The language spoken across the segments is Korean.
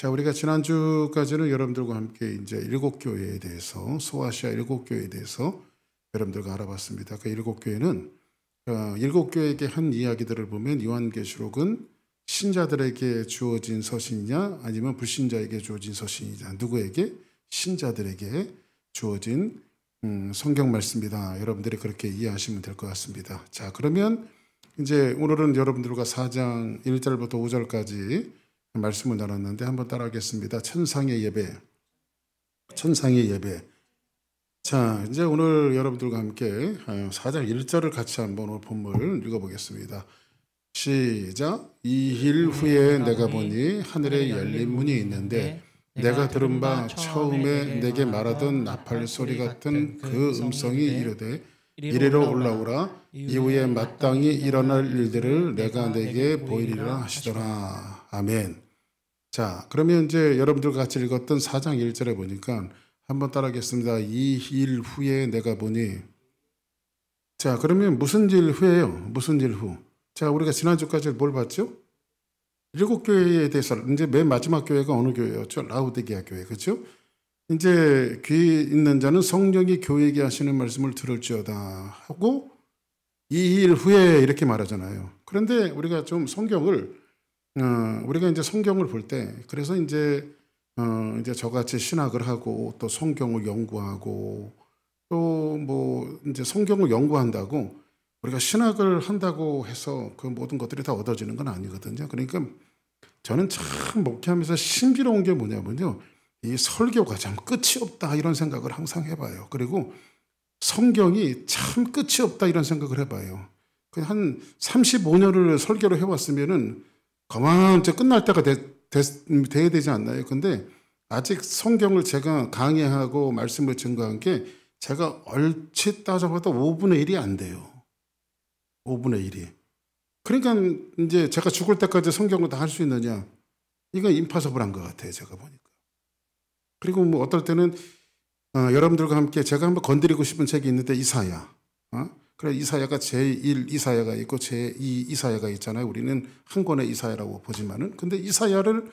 자, 우리가 지난주까지는 여러분들과 함께 이제 일곱 교회에 대해서, 소아시아 일곱 교회에 대해서 여러분들과 알아봤습니다. 그 일곱 교회는 일곱 교회에게 한 이야기들을 보면 요한계시록은 신자들에게 주어진 서신이냐 아니면 불신자에게 주어진 서신이냐, 누구에게? 신자들에게 주어진 성경 말씀이다. 여러분들이 그렇게 이해하시면 될 것 같습니다. 자, 그러면 이제 오늘은 여러분들과 4장 1절부터 5절까지 말씀을 나눴는데 한번 따라하겠습니다. 천상의 예배. 천상의 예배. 자, 이제 오늘 여러분들과 함께 4장 1절을 같이 한번 오늘 본문을 읽어보겠습니다. 시작. 이힐 후에 내가 보니 하늘에 열린 문이 있는데 내가 들은 바 처음에 내게 말하던 나팔 소리 같은 그 음성이 이르되 이리로 올라오라. 이후에 마땅히 일어날 일들을 내가 내게 보이리라 하시더라. 아멘. 자, 그러면 이제 여러분들과 같이 읽었던 4장 1절에 보니까 한번 따라하겠습니다. 이 일 후에 내가 보니. 자, 그러면 무슨 일 후에요? 무슨 일 후? 자, 우리가 지난주까지 뭘 봤죠? 일곱 교회에 대해서, 이제 맨 마지막 교회가 어느 교회였죠? 라우디게아 교회, 그렇죠? 이제 귀 있는 자는 성령이 교회에게 하시는 말씀을 들을지어다 하고 이 일 후에 이렇게 말하잖아요. 그런데 우리가 좀 성경을 우리가 이제 성경을 볼 때, 그래서 이제 저같이 신학을 하고 또 성경을 연구하고 또 뭐 이제 성경을 연구한다고 우리가 신학을 한다고 해서 그 모든 것들이 다 얻어지는 건 아니거든요. 그러니까 저는 참 목회하면서 신비로운 게 뭐냐면요, 이 설교가 참 끝이 없다 이런 생각을 항상 해봐요. 그리고 성경이 참 끝이 없다 이런 생각을 해봐요. 한 35년을 설교를 해왔으면은 그만 이제 끝날 때가 돼야 되지 않나요? 근데 아직 성경을 제가 강의하고 말씀을 증거한 게 제가 얼핏 따져봐도 5분의 1이 안 돼요. 5분의 1이. 그러니까 이제 제가 죽을 때까지 성경을 다 할 수 있느냐? 이건 임파서블한 것 같아요. 제가 보니까. 그리고 뭐 어떨 때는 여러분들과 함께 제가 한번 건드리고 싶은 책이 있는데 이사야. 그래, 이사야가 제1 이사야가 있고 제2 이사야가 있잖아요. 우리는 한 권의 이사야라고 보지만은. 근데 이사야를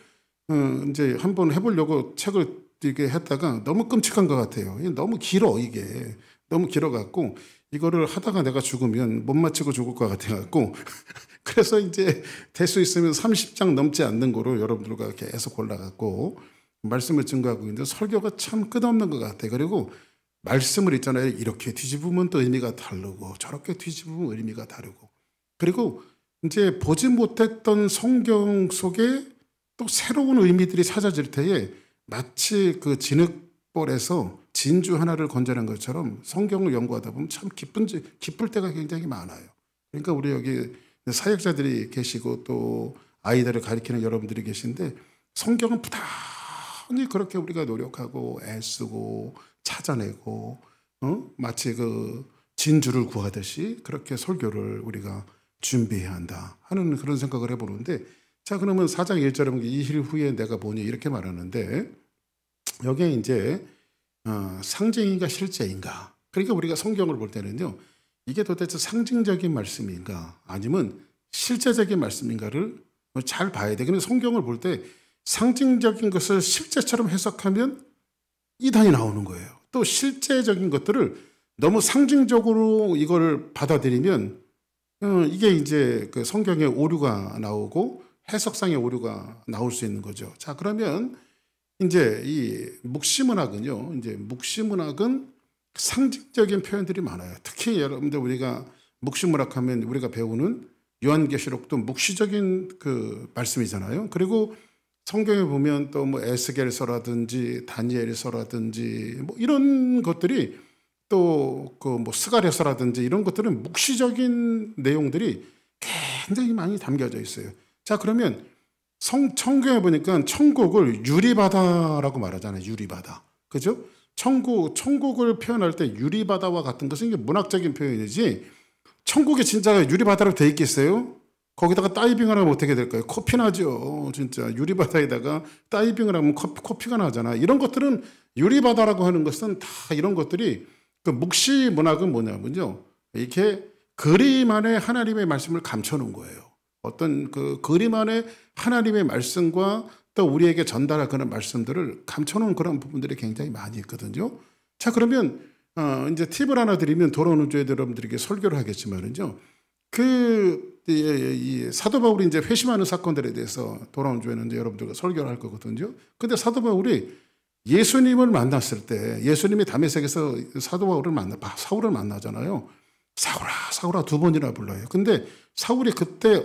이제 한번 해보려고 책을 이렇게 했다가 너무 끔찍한 것 같아요. 너무 길어, 이게. 너무 길어갖고 이거를 하다가 내가 죽으면 못 마치고 죽을 것 같아갖고 그래서 이제 될 수 있으면 30장 넘지 않는 거로 여러분들과 계속 골라갖고 말씀을 증거하고 있는데 설교가 참 끝없는 것 같아요. 그리고 말씀을 있잖아요. 이렇게 뒤집으면 또 의미가 다르고 저렇게 뒤집으면 의미가 다르고, 그리고 이제 보지 못했던 성경 속에 또 새로운 의미들이 찾아질 때에 마치 그 진흙볼에서 진주 하나를 건져낸 것처럼 성경을 연구하다 보면 참 기쁠 때가 굉장히 많아요. 그러니까 우리 여기 사역자들이 계시고 또 아이들을 가르치는 여러분들이 계신데 성경은 부단히 그렇게 우리가 노력하고 애쓰고 찾아내고 마치 그 진주를 구하듯이 그렇게 설교를 우리가 준비해야 한다 하는 그런 생각을 해보는데, 자, 그러면 4장 1절에 보면 이 일 후에 내가 보니 이렇게 말하는데 여기에 이제 상징인가 실제인가, 그러니까 우리가 성경을 볼 때는요 이게 도대체 상징적인 말씀인가 아니면 실제적인 말씀인가를 잘 봐야 돼. 근데 성경을 볼 때 상징적인 것을 실제처럼 해석하면 이단이 나오는 거예요. 또 실제적인 것들을 너무 상징적으로 이걸 받아들이면 이게 이제 그 성경에 오류가 나오고 해석상의 오류가 나올 수 있는 거죠. 자, 그러면 이제 이 묵시문학은요, 이제 묵시문학은 상징적인 표현들이 많아요. 특히 여러분들 우리가 묵시문학 하면 우리가 배우는 요한계시록도 묵시적인 그 말씀이잖아요. 그리고 성경에 보면 또 뭐 에스겔서라든지 다니엘서라든지 뭐 이런 것들이 또 그 뭐 스가랴서라든지 이런 것들은 묵시적인 내용들이 굉장히 많이 담겨져 있어요. 자, 그러면 성경에 보니까 천국을 유리바다라고 말하잖아요. 유리바다. 그죠? 천국을 표현할 때 유리바다와 같은 것은 이게 문학적인 표현이지 천국이 진짜 유리바다로 돼 있겠어요? 거기다가 다이빙을 하면 어떻게 될까요? 코피 나죠. 진짜 유리바다에다가 다이빙을 하면 코피가 나잖아. 이런 것들은 유리바다라고 하는 것은 다 이런 것들이 그 묵시 문학은 뭐냐면요, 이렇게 그림 안에 하나님의 말씀을 감춰놓은 거예요. 어떤 그 그림 안에 하나님의 말씀과 또 우리에게 전달할 그런 말씀들을 감춰놓은 그런 부분들이 굉장히 많이 있거든요. 자, 그러면 이제 팁을 하나 드리면 돌아오는 주에 여러분들에게 설교를 하겠지만은요. 이 사도 바울이 이제 회심하는 사건들에 대해서 돌아온 주에는 이제 여러분들과 설교를 할 거거든요. 근데 사도 바울이 예수님을 만났을 때 예수님이 다메섹에서 사울을 만나잖아요. 사울아, 사울아 두 번이나 불러요. 근데 사울이 그때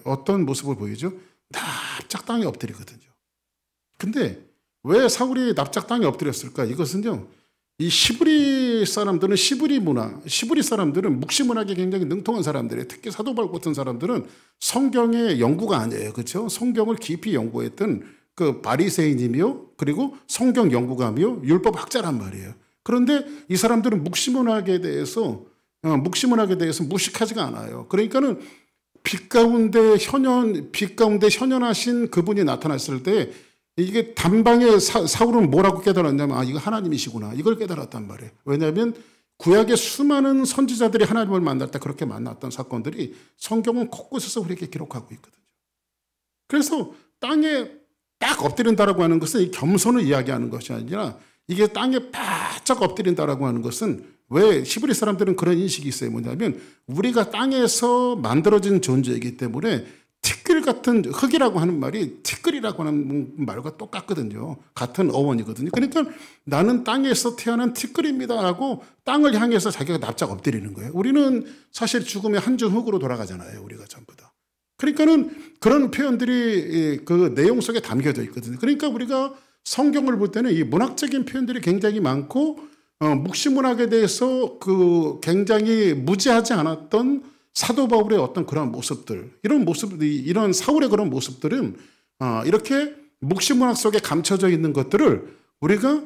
어떤 모습을 보이죠? 납작 땅에 엎드리거든요. 근데 왜 사울이 납작 땅에 엎드렸을까? 이것은요, 이 시브리 사람들은 묵시 문학에 굉장히 능통한 사람들이에요. 특히 사도 바울 같은 사람들은 성경의 연구가 아니에요. 그렇죠? 성경을 깊이 연구했던 그 바리새인이며 그리고 성경 연구가며 율법 학자란 말이에요. 그런데 이 사람들은 묵시 문학에 대해서 무식하지가 않아요. 그러니까는 빛 가운데 현현하신 그분이 나타났을 때 이게 단방에 사울은 뭐라고 깨달았냐면 이거 하나님이시구나. 이걸 깨달았단 말이에요. 왜냐하면 구약의 수많은 선지자들이 하나님을 만날 때 그렇게 만났던 사건들이 성경은 곳곳에서 우리에게 기록하고 있거든요. 그래서 땅에 딱 엎드린다라고 하는 것은 이 겸손을 이야기하는 것이 아니라 이게 땅에 바짝 엎드린다라고 하는 것은 왜 히브리 사람들은 그런 인식이 있어요. 뭐냐면 우리가 땅에서 만들어진 존재이기 때문에 티끌 같은 흙이라고 하는 말이 티끌이라고 하는 말과 똑같거든요. 같은 어원이거든요. 그러니까 나는 땅에서 태어난 티끌입니다라고 땅을 향해서 자기가 납작 엎드리는 거예요. 우리는 사실 죽음의 한 줌 흙으로 돌아가잖아요. 우리가 전부 다. 그러니까는 그런 표현들이 그 내용 속에 담겨져 있거든요. 그러니까 우리가 성경을 볼 때는 이 문학적인 표현들이 굉장히 많고 묵시 문학에 대해서 그 굉장히 무지하지 않았던 사도 바울의 어떤 그런 모습들, 이런 사울의 그런 모습들은 이렇게 묵시 문학 속에 감춰져 있는 것들을 우리가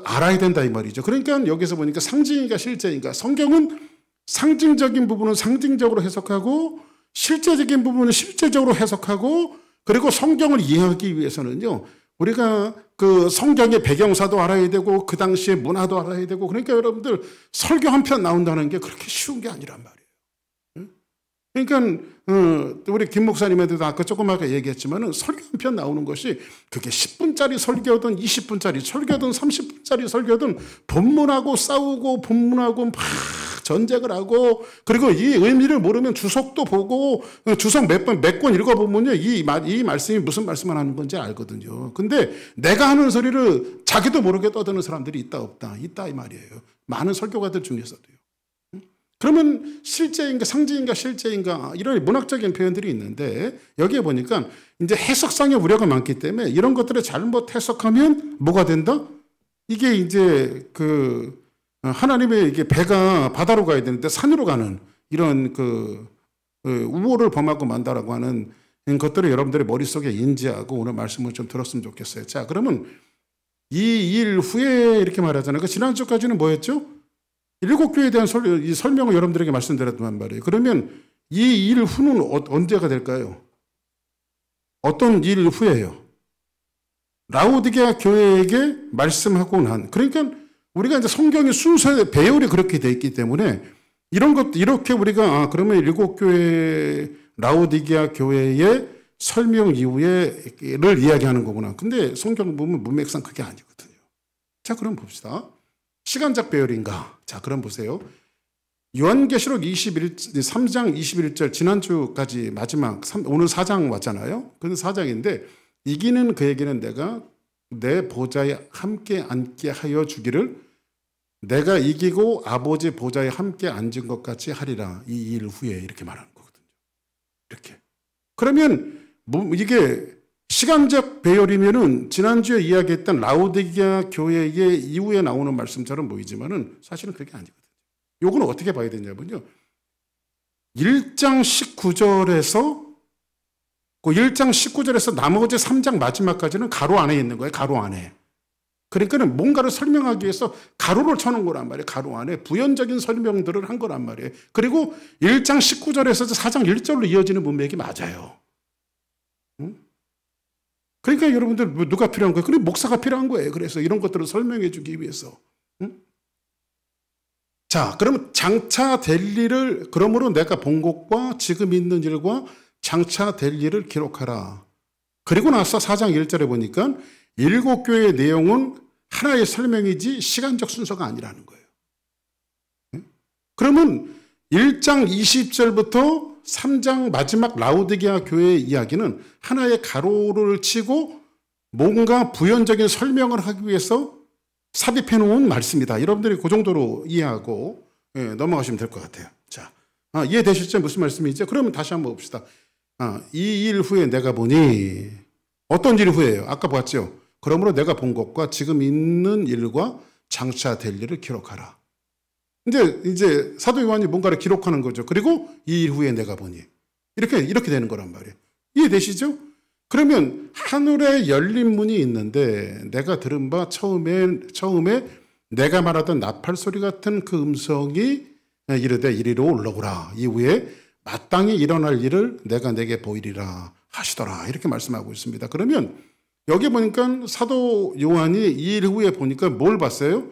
알아야 된다 이 말이죠. 그러니까 여기서 보니까 상징인가 실제인가, 성경은 상징적인 부분은 상징적으로 해석하고 실제적인 부분은 실제적으로 해석하고, 그리고 성경을 이해하기 위해서는요, 우리가 그 성경의 배경사도 알아야 되고 그 당시의 문화도 알아야 되고, 그러니까 여러분들 설교 한 편 나온다는 게 그렇게 쉬운 게 아니란 말이에요. 그러니까 우리 김 목사님한테도 아까 조금 아까 얘기했지만은 설교 한 편 나오는 것이 그게 10분짜리 설교든 20분짜리 설교든 30분짜리 설교든 본문하고 싸우고 본문하고 막 전쟁을 하고, 그리고 이 의미를 모르면 주석도 보고 주석 몇 권 읽어보면요 이 말씀이 무슨 말씀을 하는 건지 알거든요. 근데 내가 하는 소리를 자기도 모르게 떠드는 사람들이 있다 없다? 있다 이 말이에요. 많은 설교가들 중에서도요. 그러면 실제인가 상징인가 실제인가 이런 문학적인 표현들이 있는데, 여기에 보니까 이제 해석상의 우려가 많기 때문에 이런 것들을 잘못 해석하면 뭐가 된다? 이게 이제 하나님의 이게 배가 바다로 가야 되는데 산으로 가는 이런 우호를 범하고 만다라고 하는 것들을 여러분들의 머릿속에 인지하고 오늘 말씀을 좀 들었으면 좋겠어요. 자, 그러면 이 일 후에 이렇게 말하잖아요. 지난주까지는 뭐였죠? 7교회에 대한 설명을 여러분들에게 말씀드렸단 말이에요. 그러면 이 일 후는 언제가 될까요? 어떤 일 후에요? 라오디게아 교회에게 말씀하고 난, 그러니까 우리가 이제 성경의 순서의 배열이 그렇게 돼 있기 때문에 이런 것도 이렇게 우리가 그러면 7교회 라오디게아 교회의 설명 이후에를 이야기하는 거구나. 근데 성경 보면 문맥상 그게 아니거든요. 자, 그럼 봅시다. 시간적 배열인가? 자, 그럼 보세요. 요한계시록 3장 21절 지난주까지 마지막 오늘 4장 왔잖아요. 그건 4장인데 이기는 그에게는 내가 내 보좌에 함께 앉게 하여 주기를 내가 이기고 아버지 보좌에 함께 앉은 것 같이 하리라. 이 일 후에 이렇게 말하는 거거든요. 이렇게. 그러면 이게 시간적 배열이면은 지난주에 이야기했던 라오디게아 교회의 이후에 나오는 말씀처럼 보이지만은 사실은 그게 아니거든요. 요거는 어떻게 봐야 되냐면요. 1장 19절에서 나머지 3장 마지막까지는 가로 안에 있는 거예요. 가로 안에. 그러니까는 뭔가를 설명하기 위해서 가로를 쳐놓은 거란 말이에요. 가로 안에 부연적인 설명들을 한 거란 말이에요. 그리고 1장 19절에서 4장 1절로 이어지는 문맥이 맞아요. 그러니까 여러분들 누가 필요한 거예요? 그럼 목사가 필요한 거예요. 그래서 이런 것들을 설명해 주기 위해서. 자, 그러면 장차 될 일을, 그러므로 내가 본 것과 지금 있는 일과 장차 될 일을 기록하라. 그리고 나서 4장 1절에 보니까 7교회의 내용은 하나의 설명이지 시간적 순서가 아니라는 거예요. 그러면 1장 20절부터 3장 마지막 라우디게아 교회의 이야기는 하나의 가로를 치고 뭔가 부연적인 설명을 하기 위해서 삽입해 놓은 말씀이다. 여러분들이 그 정도로 이해하고 넘어가시면 될 것 같아요. 자, 이해되셨죠? 무슨 말씀이죠? 그러면 다시 한번 봅시다. 이 일 후에 내가 보니 어떤 일 후에요? 아까 봤죠? 그러므로 내가 본 것과 지금 있는 일과 장차 될 일을 기록하라. 근데 이제 사도 요한이 뭔가를 기록하는 거죠. 그리고 이 일 후에 내가 보니 이렇게 되는 거란 말이에요. 이해되시죠? 그러면 하늘에 열린 문이 있는데 내가 들은 바 처음에 내가 말하던 나팔 소리 같은 그 음성이 이르되 이리로 올라오라. 이후에 마땅히 일어날 일을 내가 내게 보이리라 하시더라. 이렇게 말씀하고 있습니다. 그러면 여기 보니까 사도 요한이 이 일 후에 보니까 뭘 봤어요?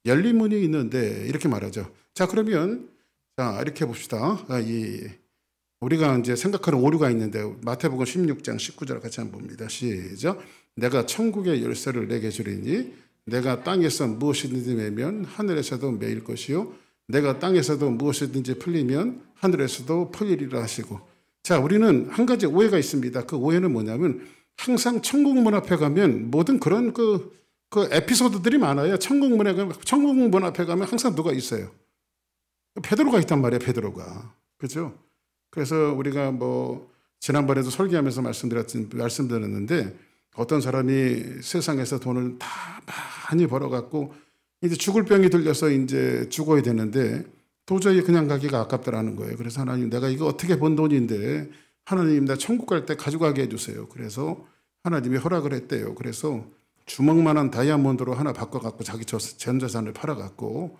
열린 문이 있는데 이렇게 말하죠. 자, 그러면 이렇게 봅시다. 우리가 이제 생각하는 오류가 있는데 마태복음 16장 19절 같이 한번 봅니다. 시작. 내가 천국의 열쇠를 내게 주리니 내가 땅에서 무엇이든지 매면 하늘에서도 매일 것이요 내가 땅에서도 무엇이든지 풀리면 하늘에서도 풀리리라 하시고. 자, 우리는 한 가지 오해가 있습니다. 그 오해는 뭐냐면 항상 천국 문 앞에 가면 모든 그런 그 에피소드들이 많아요. 천국 문 앞에 가면 항상 누가 있어요? 베드로가 있단 말이에요. 베드로가. 그렇죠? 그래서 우리가 지난번에도 설교하면서 말씀드렸는데 어떤 사람이 세상에서 돈을 다 많이 벌어갖고 이제 죽을 병이 들려서 이제 죽어야 되는데 도저히 그냥 가기가 아깝더라는 거예요. 그래서 하나님, 내가 이거 어떻게 번 돈인데 하나님, 나 천국 갈 때 가져가게 해주세요. 그래서 하나님이 허락을 했대요. 그래서 주먹만한 다이아몬드로 하나 바꿔갖고 자기 전 재산을 팔아갖고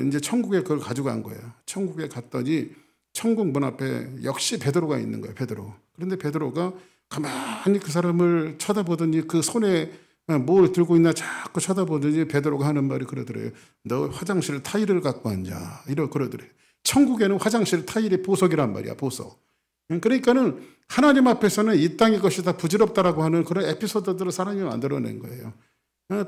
이제 천국에 그걸 가져간 거예요. 천국에 갔더니 천국 문 앞에 역시 베드로가 있는 거예요. 베드로. 그런데 베드로가 가만히 그 사람을 쳐다보더니 그 손에 뭘 들고 있나 자꾸 쳐다보더니 베드로가 하는 말이 그러더래요. 너 화장실 타일을 갖고 왔냐? 그러더래요. 천국에는 화장실 타일이 보석이란 말이야. 보석. 그러니까는 하나님 앞에서는 이 땅의 것이 다 부질없다라고 하는 그런 에피소드들을 사람이 만들어낸 거예요.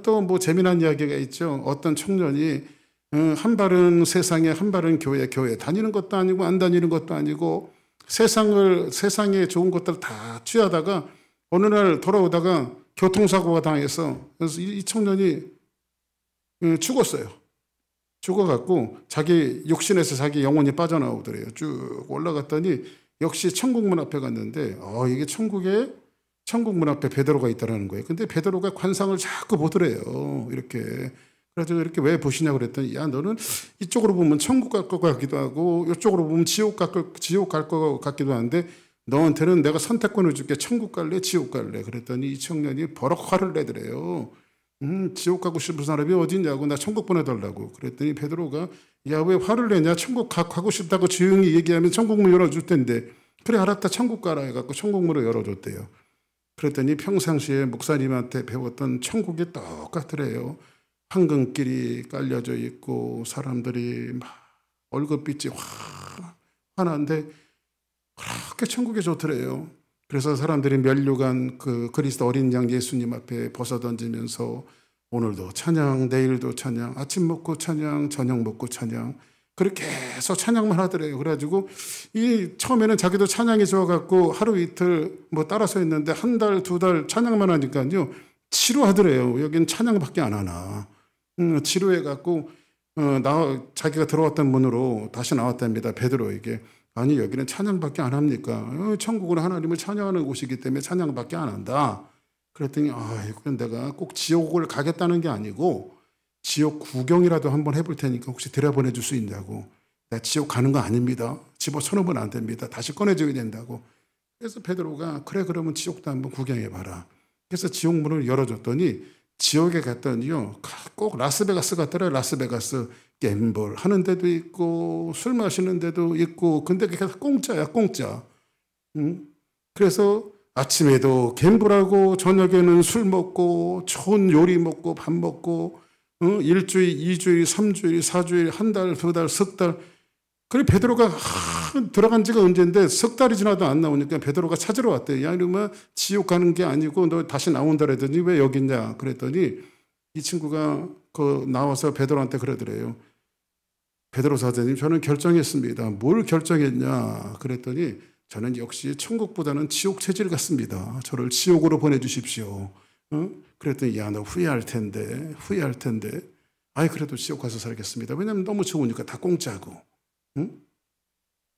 또 재미난 이야기가 있죠. 어떤 청년이 한 발은 세상에 한 발은 교회 다니는 것도 아니고 안 다니는 것도 아니고 세상에 좋은 것들 다 취하다가 어느 날 돌아오다가 교통사고가 당해서 그래서 이 청년이 죽었어요. 죽어갖고 자기 육신에서 자기 영혼이 빠져나오더래요. 쭉 올라갔더니 역시 천국 문 앞에 갔는데 이게 천국 문 앞에 베드로가 있다라는 거예요. 근데 베드로가 관상을 자꾸 보더래요. 이렇게. 그래서 이렇게 왜 보시냐고 그랬더니 야, 너는 이쪽으로 보면 천국 갈 것 같기도 하고 이쪽으로 보면 지옥 갈 것 같기도 한데 너한테는 내가 선택권을 줄게. 천국 갈래? 지옥 갈래? 그랬더니 이 청년이 버럭 화를 내더래요. 지옥 가고 싶은 사람이 어디 있냐고. 나 천국 보내달라고. 그랬더니 베드로가 야, 왜 화를 내냐? 천국 가고 싶다고 조용히 얘기하면 천국문 열어줄 텐데. 그래, 알았다. 천국 가라 해갖고 천국문을 열어줬대요. 그랬더니 평상시에 목사님한테 배웠던 천국이 똑같더래요. 황금길이 깔려져 있고 사람들이 막 얼굴빛이 환한데 그렇게 천국이 좋더래요. 그래서 사람들이 면류관 그 그리스도 어린 양 예수님 앞에 벗어던지면서 오늘도 찬양, 내일도 찬양, 아침 먹고 찬양, 저녁 먹고 찬양, 그렇게 해서 찬양만 하더래요. 그래가지고 처음에는 자기도 찬양이 좋아갖고 하루 이틀 따라서 했는데 한 달, 두 달 찬양만 하니까요 지루하더래요. 여긴 찬양밖에 안 하나. 지루해갖고 자기가 들어왔던 문으로 다시 나왔답니다. 베드로에게. 아니, 여기는 찬양밖에 안 합니까? 천국은 하나님을 찬양하는 곳이기 때문에 찬양밖에 안 한다. 그랬더니 이건 내가 꼭 지옥을 가겠다는 게 아니고 지옥 구경이라도 한번 해볼 테니까 혹시 들여보내줄 수 있냐고. 나 지옥 가는 거 아닙니다. 집어쳐놓으면 안 됩니다. 다시 꺼내줘야 된다고. 그래서 베드로가 그래, 그러면 지옥도 한번 구경해봐라. 그래서 지옥문을 열어줬더니 지옥에 갔더니요 꼭 라스베가스 같더라고요. 라스베가스. 갬블 하는 데도 있고 술 마시는 데도 있고, 근데 그게 다 공짜야, 공짜. 그래서 아침에도 갬블하고 저녁에는 술 먹고 좋은 요리 먹고 밥 먹고 일주일, 2주일, 3주일, 4주일, 한 달, 두 달, 석 달 그래 베드로가 들어간 지가 언젠데 석 달이 지나도 안 나오니까 베드로가 찾으러 왔대요. 야, 이러면 지옥 가는 게 아니고 너 다시 나온다 그랬더니 왜 여기 있냐 그랬더니 이 친구가 그 나와서 베드로한테 그러더래요. 베드로 사장님, 저는 결정했습니다. 뭘 결정했냐 그랬더니 저는 역시 천국보다는 지옥 체질 같습니다. 저를 지옥으로 보내주십시오. 그랬더니 야, 너 후회할 텐데. 아이, 그래도 지옥 가서 살겠습니다. 왜냐면 너무 좋으니까 다 공짜고.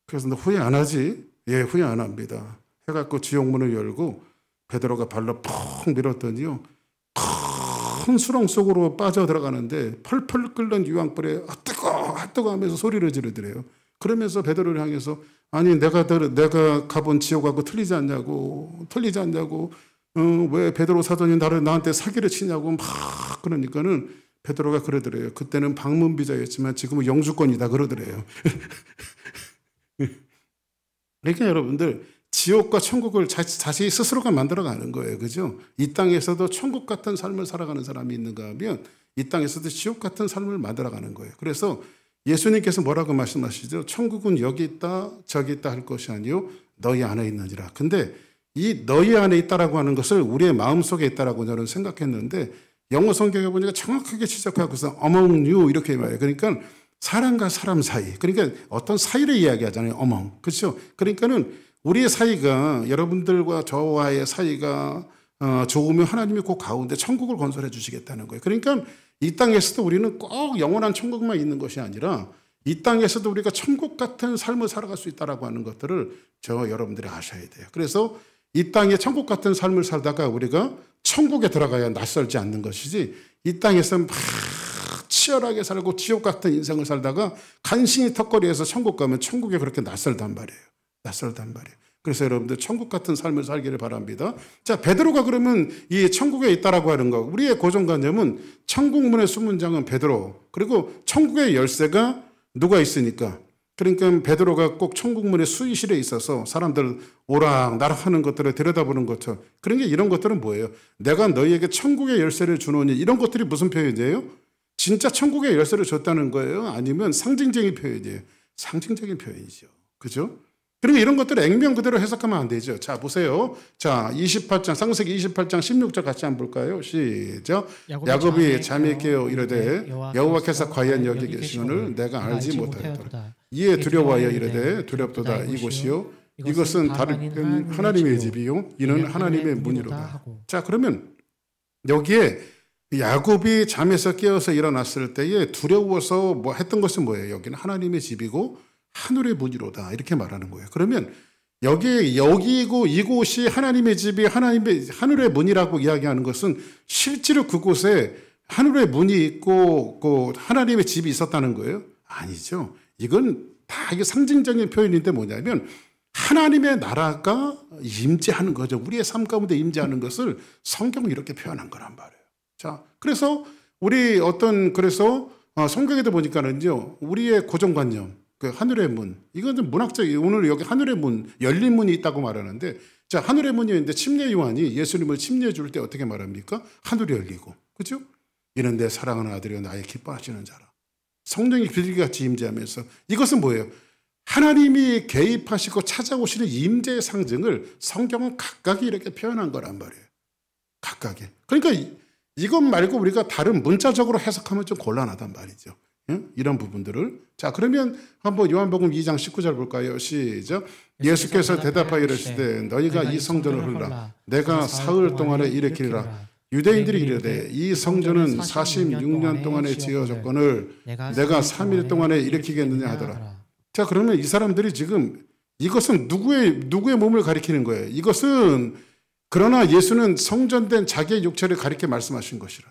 그래서 너 후회 안 하지? 예, 후회 안 합니다. 해갖고 지옥문을 열고 베드로가 발로 푹 밀었더니요, 큰 수렁 속으로 빠져 들어가는데 펄펄 끓는 유황불에 뜨거 하면서 소리를 지르더래요. 그러면서 베드로를 향해서 아니 내가 가본 지옥하고 틀리지 않냐고 왜 베드로 사도니 나한테 사기를 치냐고 막 그러니까는 베드로가 그러더래요. 그때는 방문비자였지만 지금은 영주권이다 그러더래요. 그러니까 여러분들 지옥과 천국을 자신이 스스로가 만들어가는 거예요. 그죠? 이 땅에서도 천국 같은 삶을 살아가는 사람이 있는가 하면 이 땅에서도 지옥 같은 삶을 만들어가는 거예요. 그래서 예수님께서 뭐라고 말씀하시죠? 천국은 여기 있다 저기 있다 할 것이 아니요 너희 안에 있느니라. 근데 이 너희 안에 있다라고 하는 것을 우리의 마음속에 있다라고 저는 생각했는데 영어 성경에 보니까 정확하게 지적하고서 among you 이렇게 말해요. 그러니까 사람과 사람 사이, 그러니까 어떤 사이를 이야기하잖아요. among. 그렇죠? 그러니까는 우리의 사이가, 여러분들과 저와의 사이가 좋으면 하나님이 그 가운데 천국을 건설해 주시겠다는 거예요. 그러니까 이 땅에서도 우리는 꼭 영원한 천국만 있는 것이 아니라 이 땅에서도 우리가 천국 같은 삶을 살아갈 수 있다라고 하는 것들을 여러분들이 아셔야 돼요. 그래서 이 땅에 천국 같은 삶을 살다가 우리가 천국에 들어가야 낯설지 않는 것이지, 이 땅에서 막 치열하게 살고 지옥 같은 인생을 살다가 간신히 턱걸이에서 천국 가면 천국에 그렇게 낯설단 말이에요. 그래서 여러분들 천국 같은 삶을 살기를 바랍니다. 자, 베드로가 그러면 이 천국에 있다라고 하는 거, 우리의 고정관념은 천국문의 수문장은 베드로, 그리고 천국의 열쇠가 누가 있으니까, 그러니까 베드로가 꼭 천국문의 수의실에 있어서 사람들 오락나락 하는 것들을 들여다보는 것처럼, 그러니까 이런 것들은 뭐예요? 내가 너희에게 천국의 열쇠를 주노니, 이런 것들이 무슨 표현이에요? 진짜 천국의 열쇠를 줬다는 거예요? 아니면 상징적인 표현이에요? 상징적인 표현이죠. 그죠? 그리고 이런 것들을 액면 그대로 해석하면 안 되죠. 자, 보세요. 자, 28장, 창세기 28장 16절 같이 한번 볼까요? 시작. 야곱이 잠이 깨어 이르되 여호와께서 과연 여기 계시거늘 내가 알지 못하였더라. 이에 두려워하여 이르되 두렵도다. 이곳이요 이것은 다른 하나님의 집이요 이는 하나님의 문이로다. 자, 그러면 여기에 야곱이 잠에서 깨어서 일어났을 때에 두려워서 뭐 했던 것은 뭐예요? 여기는 하나님의 집이고 하늘의 문이로다 이렇게 말하는 거예요. 그러면 여기고 이곳이 하나님의 집이 하늘의 문이라고 이야기하는 것은 실제로 그곳에 하늘의 문이 있고 그 하나님의 집이 있었다는 거예요? 아니죠. 이건 다 이게 상징적인 표현인데 뭐냐면 하나님의 나라가 임재하는 거죠. 우리의 삶 가운데 임재하는 것을 성경은 이렇게 표현한 거란 말이에요. 자, 그래서 그래서 성경에도 보니까는요, 우리의 고정관념, 그 하늘의 문, 이건 좀 문학적이에요. 오늘 여기 하늘의 문, 열린 문이 있다고 말하는데, 자, 하늘의 문이 있는데 침례 요한이 예수님을 침례해 줄 때 어떻게 말합니까? 하늘이 열리고, 그죠? 이는 내 사랑하는 아들이여 나의 기뻐하시는 자라. 성령이 비둘기같이 임재하면서, 이것은 뭐예요? 하나님이 개입하시고 찾아오시는 임재의 상징을 성경은 각각이 이렇게 표현한 거란 말이에요. 각각이. 그러니까 이것 말고 우리가 다른 문자적으로 해석하면 좀 곤란하단 말이죠. 이런 부분들을. 자, 그러면 한번 요한복음 2장 19절 볼까요? 시작. 예수께서 대답하여 이르시되 너희가 이 성전을 헐라 내가 사흘 동안에 일으키리라. 유대인들이 이르되 이 성전은 46년 동안에 지어졌거늘 내가 3일 동안에 일으키겠느냐 하더라. 자, 그러면 이 사람들이 지금 이것은 누구의 몸을 가리키는 거예요? 이것은 그러나 예수는 성전된 자기의 육체를 가리켜 말씀하신 것이라.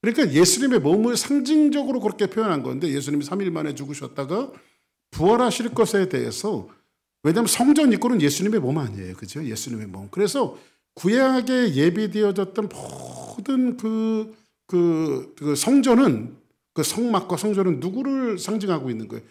그러니까 예수님의 몸을 상징적으로 그렇게 표현한 건데, 예수님이 3일 만에 죽으셨다가 부활하실 것에 대해서, 왜냐하면 성전 입구는 예수님의 몸 아니에요. 그죠? 예수님의 몸. 그래서 구약에 예비되어졌던 모든 그 성전은, 그 성막과 성전은 누구를 상징하고 있는 거예요?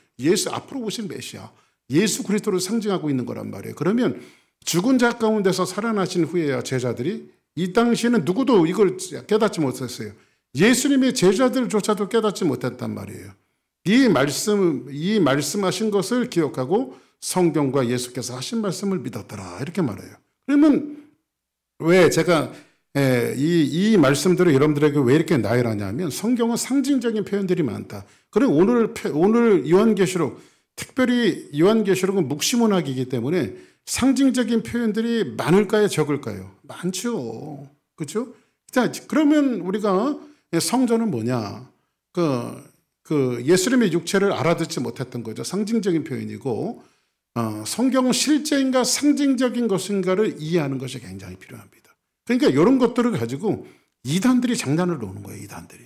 앞으로 오신 메시아, 예수 그리스도를 상징하고 있는 거란 말이에요. 그러면 죽은 자 가운데서 살아나신 후에야 제자들이, 이 당시에는 누구도 이걸 깨닫지 못했어요. 예수님의 제자들조차도 깨닫지 못했단 말이에요. 이 말씀하신 것을 기억하고 성경과 예수께서 하신 말씀을 믿었더라. 이렇게 말해요. 그러면 왜 제가 이 말씀들을 여러분들에게 왜 이렇게 나열하냐면 성경은 상징적인 표현들이 많다. 그럼 오늘 요한계시록, 특별히 요한계시록은 묵시문학이기 때문에 상징적인 표현들이 많을까요? 적을까요? 많죠. 그렇죠? 자, 그러면 우리가 성전은 뭐냐? 그 예수님의 육체를 알아듣지 못했던 거죠. 상징적인 표현이고, 성경은 실제인가 상징적인 것인가를 이해하는 것이 굉장히 필요합니다. 그러니까 이런 것들을 가지고 이단들이 장난을 놓는 거예요. 이단들이.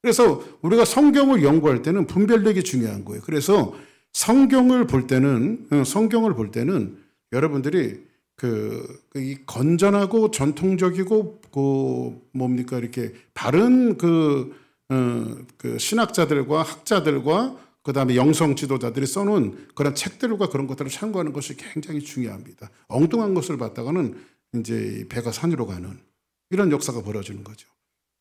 그래서 우리가 성경을 연구할 때는 분별력이 중요한 거예요. 그래서 성경을 볼 때는 여러분들이 이 건전하고 전통적이고 이렇게 바른 그 신학자들과 학자들과 그 다음에 영성 지도자들이 써놓은 그런 책들과 그런 것들을 참고하는 것이 굉장히 중요합니다. 엉뚱한 것을 봤다가는 이제 배가 산으로 가는 이런 역사가 벌어지는 거죠.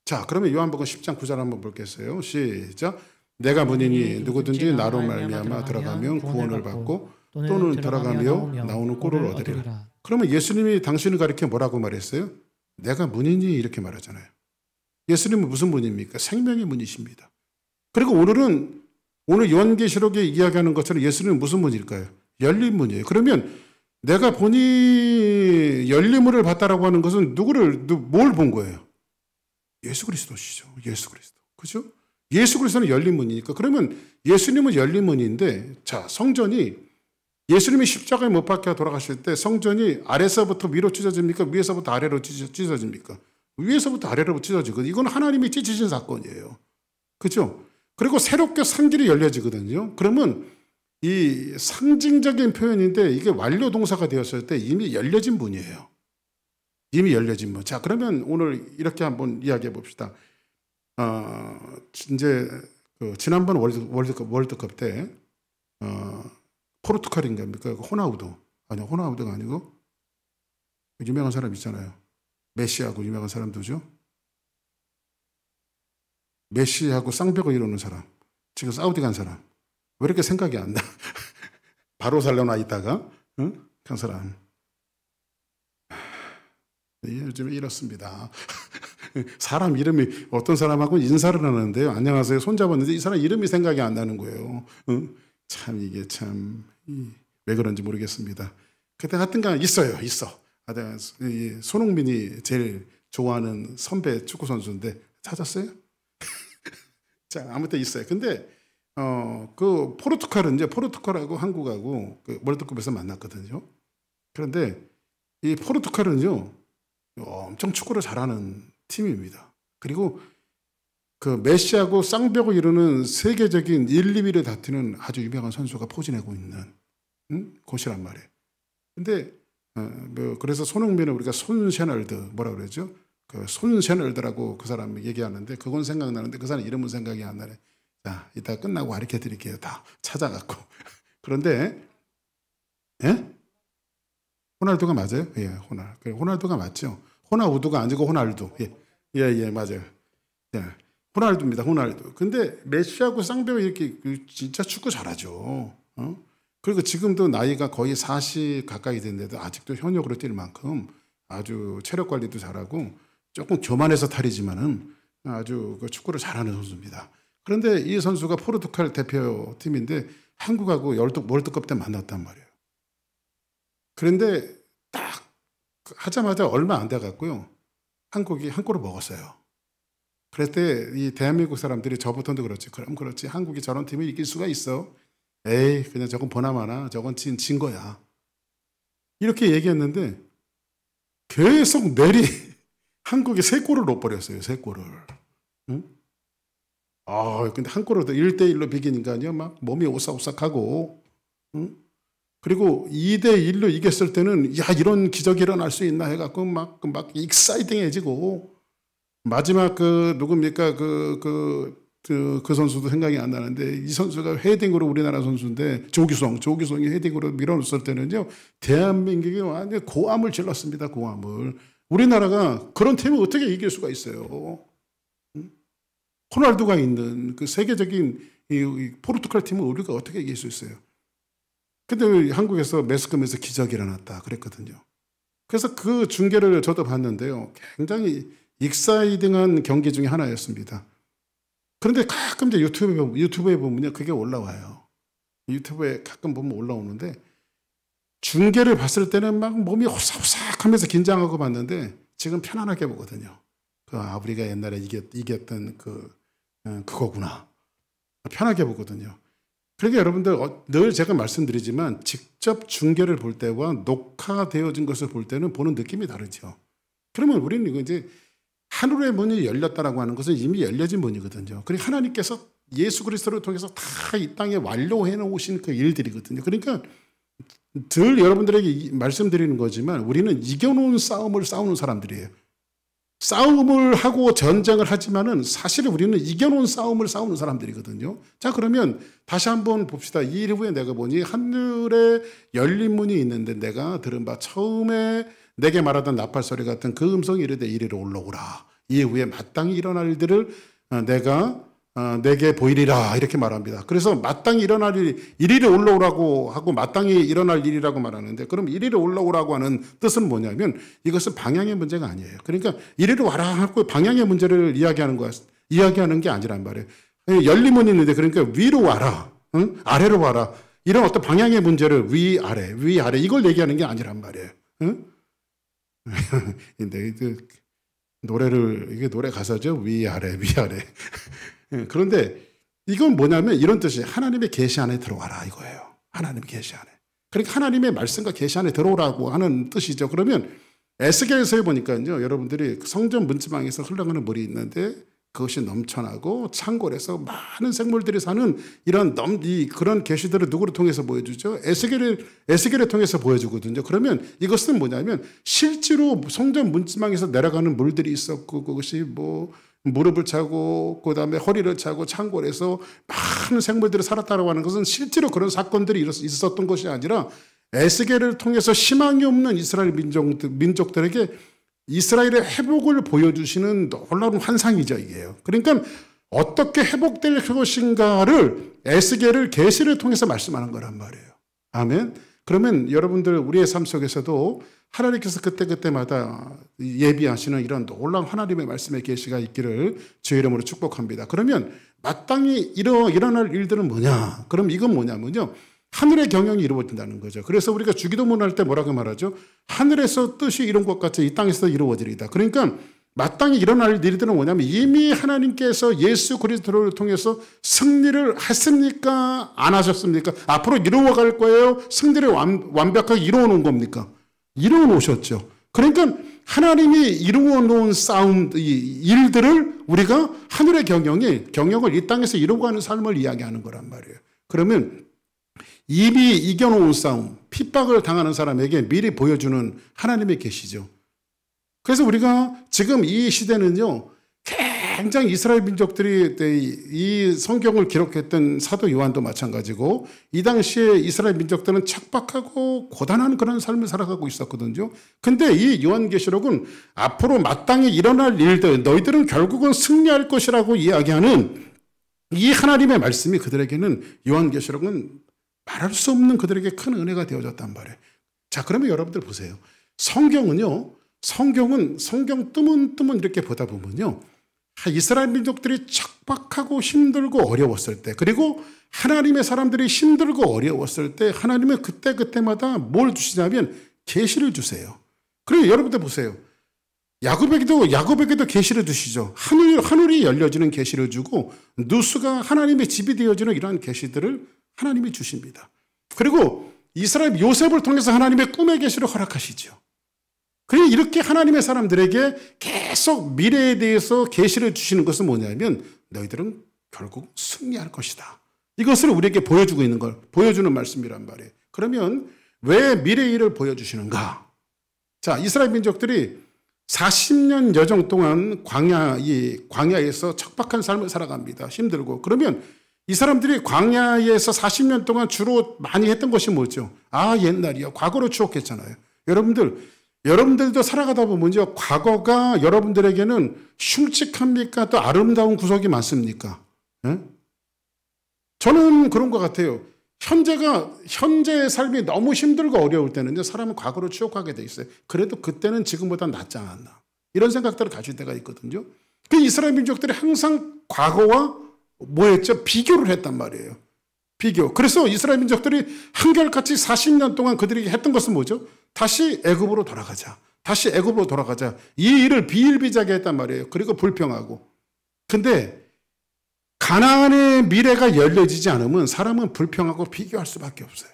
자, 그러면 요한복음 10장 9절 한번 볼겠어요. 시작. 내가 문이니 누구든지 나로 말미암아 들어가면 구원을 받고 또는 들어가며 나오는 꼴을 얻으리라. 그러면 예수님이 당신을 가리켜 뭐라고 말했어요? 내가 문이니 이렇게 말하잖아요. 예수님은 무슨 문입니까? 생명의 문이십니다. 그리고 오늘 요한계시록에 이야기하는 것처럼 예수님은 무슨 문일까요? 열린 문이에요. 그러면 내가 보니 열린 문을 봤다라고 하는 것은 뭘 본 거예요? 예수 그리스도시죠. 예수 그리스도. 그죠? 예수 그리스도는 열린 문이니까. 그러면 예수님은 열린 문인데, 자, 성전이 예수님이 십자가에 못 박혀 돌아가실 때 성전이 아래서부터 위로 찢어집니까? 위에서부터 아래로 찢어집니까? 위에서부터 아래로 찢어지거든요. 이건 하나님이 찢으신 사건이에요. 그죠? 그리고 새롭게 산길이 열려지거든요. 그러면 이 상징적인 표현인데 이게 완료 동사가 되었을 때 이미 열려진 문이에요. 이미 열려진 문. 자, 그러면 오늘 이렇게 한번 이야기해 봅시다. 이제 지난번 월드컵 때 포르투갈인가입니까? 호나우두가 아니고 유명한 사람 있잖아요. 메시하고 유명한 사람 누구죠? 메시하고 쌍벽을 이루는 사람. 지금 사우디 간 사람. 왜 이렇게 생각이 안 나? 바르셀로나 있다가 간 사람. 요즘에 이렇습니다. 사람 이름이 어떤 사람하고 인사를 하는데요. 안녕하세요. 손잡았는데 이 사람 이름이 생각이 안 나는 거예요. 참 이게 왜 그런지 모르겠습니다. 그때 하여튼간 있어. 손흥민이 제일 좋아하는 선배 축구 선수인데 찾았어요? 자, 아무튼 있어요. 근데 그 포르투갈하고 한국하고 그 월드컵에서 만났거든요. 그런데 이 포르투갈은요 엄청 축구를 잘하는 팀입니다. 그리고 그 메시하고 쌍벽을 이루는 세계적인 1, 2위를 다투는 아주 유명한 선수가 포진하고 있는 곳이란 말이에요. 근데 그래서 손흥민은 우리가 손셰널드 뭐라 그러죠? 그 손셰널드라고 그 사람 얘기하는데 그건 생각나는데 그 사람 이름은 생각이 안 나네. 자, 이따 끝나고 가르쳐 드릴게요. 다 찾아갖고. 그런데 호날두가 맞아요? 예, 호날두가 맞죠. 호나우두가 아니고 호날두. 예, 맞아요. 예, 호날두입니다. 호날두. 근데 메시하고 쌍벽이 이렇게 진짜 축구 잘하죠. 그리고 지금도 나이가 거의 40 가까이 됐는데도 아직도 현역으로 뛸 만큼 아주 체력 관리도 잘하고 조금 교만해서 탈이지만은 아주 그 축구를 잘하는 선수입니다. 그런데 이 선수가 포르투갈 대표팀인데 한국하고 월드컵 때 만났단 말이에요. 그런데 딱 하자마자 얼마 안 돼 갖고요. 한국이 한 골을 먹었어요. 그럴 때 이 대한민국 사람들이 저부터도 그렇지. 그럼 그렇지. 한국이 저런 팀을 이길 수가 있어. 에이, 그냥 저건 보나마나 저건 진 거야. 이렇게 얘기했는데 계속 한국이 3골을 넣어버렸어요. 3골을. 응? 근데 한 골을 1대1로 비기니까요. 막 몸이 오싹오싹하고. 응? 그리고 2대1로 이겼을 때는 야, 이런 기적이 일어날 수 있나 해갖고 막 익사이팅해지고 마지막 누굽니까? 그 선수도 생각이 안 나는데 이 선수가 헤딩으로 우리나라 선수인데 조기성이 헤딩으로 밀어넣었을 때는요. 대한민국이 완전 고함을 질렀습니다. 고함을. 우리나라가 그런 팀을 어떻게 이길 수가 있어요? 호날두가 있는 그 세계적인 이 포르투갈 팀을 우리가 어떻게 이길 수 있어요? 근데 한국에서 매스컴에서 기적이 일어났다 그랬거든요. 그래서 그 중계를 저도 봤는데요. 굉장히 익사이딩한 경기 중에 하나였습니다. 그런데 가끔 이제 유튜브에 보면요. 그게 올라와요. 유튜브에 가끔 보면 올라오는데 중계를 봤을 때는 막 몸이 호삭호삭 하면서 긴장하고 봤는데 지금 편안하게 보거든요. 우리가 옛날에 이겼던 그거구나. 편하게 보거든요. 그러니까 여러분들 늘 제가 말씀드리지만 직접 중계를 볼 때와 녹화되어진 것을 볼 때는 보는 느낌이 다르죠. 그러면 우리는 이거 이제 하늘의 문이 열렸다라고 하는 것은 이미 열려진 문이거든요. 그리고 하나님께서 예수 그리스도를 통해서 다 이 땅에 완료해 놓으신 그 일들이거든요. 그러니까 늘 여러분들에게 말씀드리는 거지만 우리는 이겨놓은 싸움을 싸우는 사람들이에요. 싸움을 하고 전쟁을 하지만은 사실 우리는 이겨놓은 싸움을 싸우는 사람들이거든요. 자, 그러면 다시 한번 봅시다. 2일 후에 내가 보니 하늘에 열린 문이 있는데 내가 들은 바 처음에 내게 말하던 나팔 소리 같은 그 음성이 이르되 이리로 올라오라. 이후에 마땅히 일어날 일들을 내게 보이리라 이렇게 말합니다. 그래서 마땅히 일어날 일이 이리로 올라오라고 하고 마땅히 일어날 일이라고 말하는데 그럼 이리로 올라오라고 하는 뜻은 뭐냐면 이것은 방향의 문제가 아니에요. 그러니까 이리로 와라 하고 방향의 문제를 이야기하는 게 아니란 말이에요. 열린 문이 있는데 그러니까 위로 와라, 응? 아래로 와라 이런 어떤 방향의 문제를 위아래 이걸 얘기하는 게 아니란 말이에요. 응? 근데 이게 노래 가사죠. 위아래. 그런데 이건 뭐냐면 이런 뜻이에요. 하나님의 계시 안에 들어와라 이거예요. 하나님의 계시 안에. 그러니까 하나님의 말씀과 계시 안에 들어오라고 하는 뜻이죠. 그러면 에스겔서에 보니까요. 여러분들이 성전 문지방에서 흘러가는 물이 있는데 그것이 넘쳐나고 창궐에서 많은 생물들이 사는 그런 계시들을 누구를 통해서 보여주죠? 에스겔을 통해서 보여주거든요. 그러면 이것은 뭐냐면 실제로 성전 문지방에서 내려가는 물들이 있었고 그것이 무릎을 차고 그다음에 허리를 차고 창궐에서 많은 생물들이 살았다고 하는 것은 실제로 그런 사건들이 있었던 것이 아니라 에스겔을 통해서 희망이 없는 이스라엘 민족들에게 이스라엘의 회복을 보여주시는 놀라운 환상이죠, 이게요. 그러니까 어떻게 회복될 것인가를 에스겔을 계시를 통해서 말씀하는 거란 말이에요. 아멘. 그러면 여러분들 우리의 삶 속에서도 하나님께서 그때마다 예비하시는 이런 놀라운 하나님의 말씀의 계시가 있기를 주의 이름으로 축복합니다. 그러면 마땅히 일어날 일들은 뭐냐? 그럼 이건 뭐냐면요. 하늘의 경영이 이루어진다는 거죠. 그래서 우리가 주기도문 할 때 뭐라고 말하죠? 하늘에서 뜻이 이룬 것 같이 이 땅에서 이루어지리다. 그러니까 마땅히 일어날 일들은 뭐냐면 이미 하나님께서 예수 그리스도를 통해서 승리를 했습니까? 안 하셨습니까? 앞으로 이루어갈 거예요? 승리를 완벽하게 이루어 놓은 겁니까? 이루어 놓으셨죠. 그러니까 하나님이 이루어 놓은 일들을 우리가 하늘의 경영을 이 땅에서 이루어가는 삶을 이야기하는 거란 말이에요. 그러면 이미 이겨놓은 싸움, 핍박을 당하는 사람에게 미리 보여주는 하나님의 계시죠. 그래서 우리가 지금 이 시대는요, 굉장히 이스라엘 민족들이 이 성경을 기록했던 사도 요한도 마찬가지고 이 당시에 이스라엘 민족들은 척박하고 고단한 그런 삶을 살아가고 있었거든요. 근데 이 요한계시록은 앞으로 마땅히 일어날 일들, 너희들은 결국은 승리할 것이라고 이야기하는 이 하나님의 말씀이 그들에게는 요한계시록은 말할 수 없는 그들에게 큰 은혜가 되어졌단 말이에요. 자, 그러면 여러분들 보세요. 성경은 성경 뜨문뜨문 이렇게 보다 보면요. 이스라엘 민족들이 척박하고 힘들고 어려웠을 때, 그리고 하나님의 사람들이 힘들고 어려웠을 때 하나님은 그때마다 뭘 주시냐면 계시를 주세요. 그리고 여러분들 보세요. 야곱에게도 계시를 주시죠. 하늘이 열려지는 계시를 주고 누수가 하나님의 집이 되어지는 이러한 계시들을 하나님이 주십니다. 그리고 이스라엘 요셉을 통해서 하나님의 꿈의 계시를 허락하시죠. 그리고 이렇게 하나님의 사람들에게 계속 미래에 대해서 계시를 주시는 것은 뭐냐면 너희들은 결국 승리할 것이다. 이것을 우리에게 보여주는 말씀이란 말이에요. 그러면 왜 미래의 일을 보여주시는가? 자, 이스라엘 민족들이 40년 여정 동안 광야에서 척박한 삶을 살아갑니다. 힘들고. 그러면 이 사람들이 광야에서 40년 동안 주로 많이 했던 것이 뭐죠? 옛날이요. 과거로 추억했잖아요. 여러분들, 여러분들도 살아가다 보면요, 과거가 여러분들에게는 흉측합니까? 또 아름다운 구석이 많습니까? 예? 저는 그런 것 같아요. 현재의 삶이 너무 힘들고 어려울 때는요, 사람은 과거로 추억하게 돼 있어요. 그래도 그때는 지금보다 낫지 않았나. 이런 생각들을 가질 때가 있거든요. 그 이스라엘 민족들이 항상 과거와 뭐였죠? 비교를 했단 말이에요. 비교. 그래서 이스라엘 민족들이 한결같이 40년 동안 그들이 했던 것은 뭐죠? 다시 애굽으로 돌아가자. 다시 애굽으로 돌아가자. 이 일을 비일비재하게 했단 말이에요. 그리고 불평하고. 근데 가나안의 미래가 열려지지 않으면 사람은 불평하고 비교할 수밖에 없어요.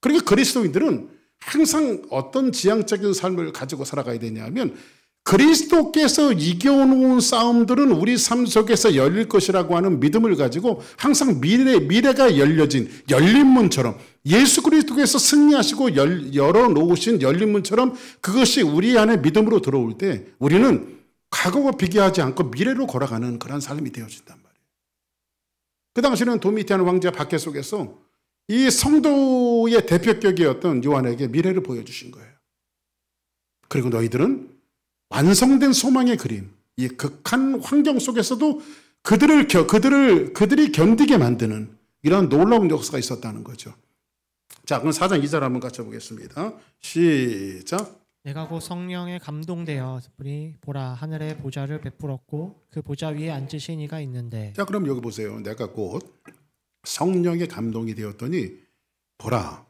그러니까 그리스도인들은 항상 어떤 지향적인 삶을 가지고 살아가야 되냐면 그리스도께서 이겨놓은 싸움들은 우리 삶 속에서 열릴 것이라고 하는 믿음을 가지고 항상 미래가 열린 문처럼 예수 그리스도께서 승리하시고 열어놓으신 열린 문처럼 그것이 우리 안에 믿음으로 들어올 때 우리는 과거와 비교하지 않고 미래로 걸어가는 그런 삶이 되어진단 말이에요. 그 당시는 도미티안 황제 박해 속에서 이 성도의 대표격이었던 요한에게 미래를 보여주신 거예요. 그리고 너희들은 완성된 소망의 그림, 이 극한 환경 속에서도 그들이 견디게 만드는 이런 놀라운 역사가 있었다는 거죠. 자, 그럼 4장 2절 한번 같이 보겠습니다. 시작. 내가 곧 성령에 감동되어 보라 하늘의 보좌를 베풀었고 그 보좌 위에 앉으신 이가 있는데. 자, 그럼 여기 보세요. 내가 곧 성령에 감동이 되었더니 보라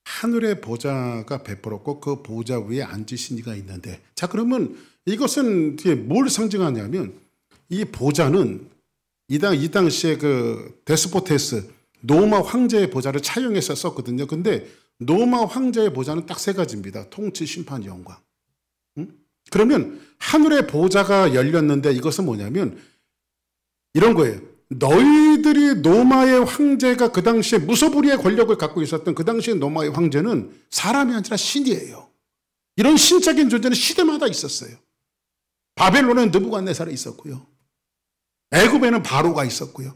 하늘의 보좌가 베풀었고 그 보좌 위에 앉으신 이가 있는데. 자, 그러면 이것은 뭘 상징하냐면 이 보좌는 이 당시에 그 데스포테스 로마 황제의 보좌를 차용해서 썼거든요. 근데 로마 황제의 보좌는 딱 세 가지입니다. 통치, 심판, 영광. 그러면 하늘의 보좌가 열렸는데 이것은 뭐냐면 이런 거예요. 너희들이 로마의 황제가 그 당시에 무소불위의 권력을 갖고 있었던 그 당시의 로마의 황제는 사람이 아니라 신이에요. 이런 신적인 존재는 시대마다 있었어요. 바벨론에는 느부갓네살이 있었고요. 애굽에는 바로가 있었고요.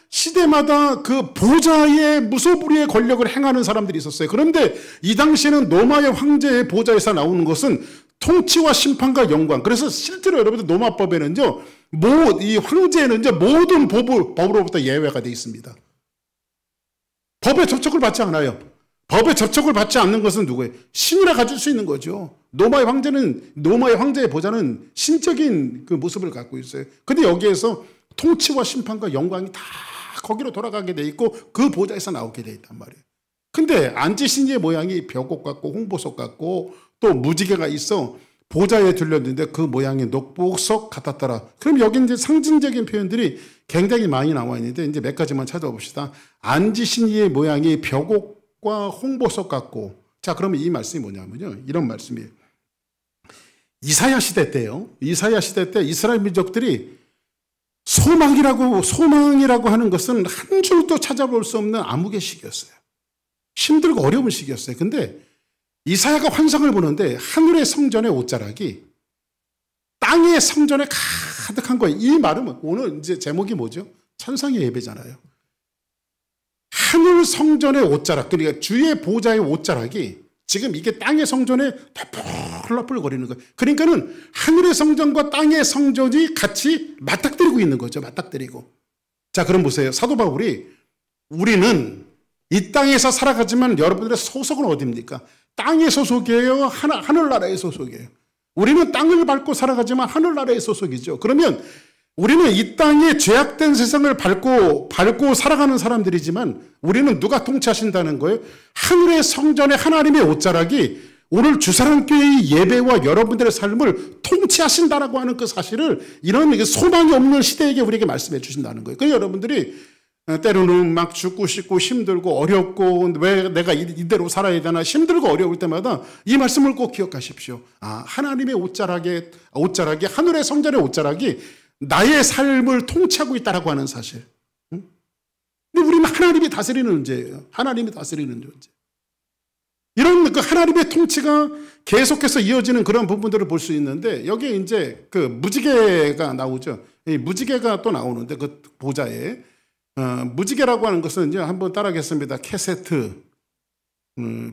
시대마다 그 보좌의 무소불위의 권력을 행하는 사람들이 있었어요. 그런데 이 당시에는 로마의 황제의 보좌에서 나오는 것은 통치와 심판과 영광. 그래서 실제로 여러분들 로마법에는요, 이 황제는요 모든 법으로부터 예외가 되어 있습니다. 법에 접촉을 받지 않아요. 법에 접촉을 받지 않는 것은 누구예요? 신이라 가질 수 있는 거죠. 로마의 황제의 보좌는 신적인 그 모습을 갖고 있어요. 근데 여기에서 통치와 심판과 영광이 다 거기로 돌아가게 돼 있고 그 보좌에서 나오게 돼 있단 말이에요. 근데 앉으신 이의 모양이 벽옥 같고 홍보석 같고 또 무지개가 있어 보좌에 둘렸는데 그 모양이 녹보석 같았더라. 그럼 여기 이제 상징적인 표현들이 굉장히 많이 나와 있는데 이제 몇 가지만 찾아봅시다. 앉으신 이의 모양이 벽옥과 홍보석 같고. 자, 그러면 이 말씀이 뭐냐면요, 이런 말씀이에요. 이사야 시대 때 이스라엘 민족들이 소망이라고 하는 것은 한 줄도 찾아볼 수 없는 암흑의 시기였어요. 힘들고 어려운 시기였어요. 근데 이사야가 환상을 보는데 하늘의 성전의 옷자락이 땅의 성전에 가득한 거예요. 이 말은 오늘 이제 제목이 뭐죠? 천상의 예배잖아요. 하늘 성전의 옷자락, 그러니까 주의 보좌의 옷자락이 지금 이게 땅의 성전에 펄펄 거리는 거예요. 그러니까는 하늘의 성전과 땅의 성전이 같이 맞닥뜨리고 있는 거죠. 맞닥뜨리고. 자, 그럼 보세요. 사도 바울이 우리는 이 땅에서 살아가지만 여러분들의 소속은 어디입니까? 땅의 소속이에요? 하늘나라의 소속이에요? 우리는 땅을 밟고 살아가지만 하늘나라의 소속이죠. 그러면 우리는 이 땅의 죄악된 세상을 밟고 살아가는 사람들이지만 우리는 누가 통치하신다는 거예요? 하늘의 성전의 하나님의 옷자락이 오늘 주사랑교회의 예배와 여러분들의 삶을 통치하신다라고 하는 그 사실을 이런 소망이 없는 시대에게 우리에게 말씀해 주신다는 거예요. 그래서 여러분들이 때로는 막 죽고 싶고 힘들고 어렵고 왜 내가 이대로 살아야 되나 힘들고 어려울 때마다 이 말씀을 꼭 기억하십시오. 하나님의 옷자락이 하늘의 성전의 옷자락이 나의 삶을 통치하고 있다라고 하는 사실. 근데 우리는 하나님이 다스리는 존재예요. 하나님이 다스리는 존재. 이런 그 하나님의 통치가 계속해서 이어지는 그런 부분들을 볼 수 있는데 여기에 이제 그 무지개가 나오죠. 이 무지개가 또 나오는데 그 보좌에 무지개라고 하는 것은 이제 한번 따라하겠습니다. 케세트.